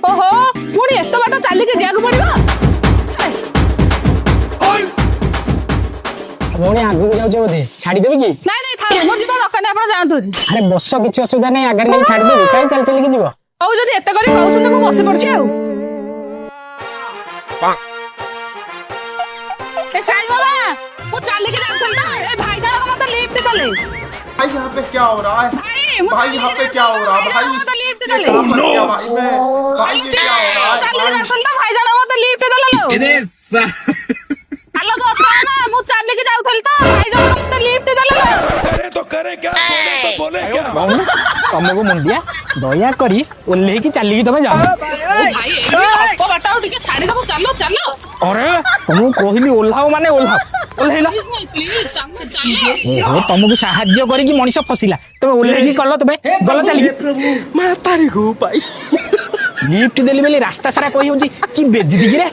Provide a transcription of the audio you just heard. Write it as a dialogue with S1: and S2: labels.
S1: ओहो पुणी एत बाट चलिक जाक पड़ो
S2: भौणी आगू जाऊचे बोधे छाड़देवी कि
S1: नाई नाई था मोर जीवन दरकार नहीं आप जानतु
S2: अरे बस किसी असुविधा नहीं आगे नहीं छाड़देवी कहीं चल चल जीव
S1: हौ जदि एत करी कहउछन मु बसी पड़छि आ ए साई बाबा मु चलिक जाउथल ना ए भाई जण मते लिफ्ट देले
S3: भाई यहाँ पे क्या हो रहा है? भाई यहाँ पे क्या हो रहा है? भाई ये कहाँ फंस गया भाई मैं? भाई ये क्या हो रहा है?
S1: चलिक जाउथल ना भाई जण मते लिफ्ट देले हेलो दर्शक ना मु चलिक जाउथल तो भाई जण मते लिफ्ट देले
S4: करे तो करे क्या बोले क्या
S2: भौणी तुमको मुंडिया दया करी ओल्हे की चली तुम जाओ
S1: भाई ए अल्प बाटा उठी के छाड़ी दबो चलो चलो
S2: अरे तुमको कहली ओल्हाओ माने ओल्हाओ ओल्हेला
S1: प्लीज चलो
S2: ओहो तुमको साहाଯ୍य करी कि मनीष फसिला तुम ओल्हे की कल तबे गल चली
S4: मैं तारी को भाई
S2: लिफ्ट देली बेली रास्ता सारा कहि होची कि बेज्जती कि रे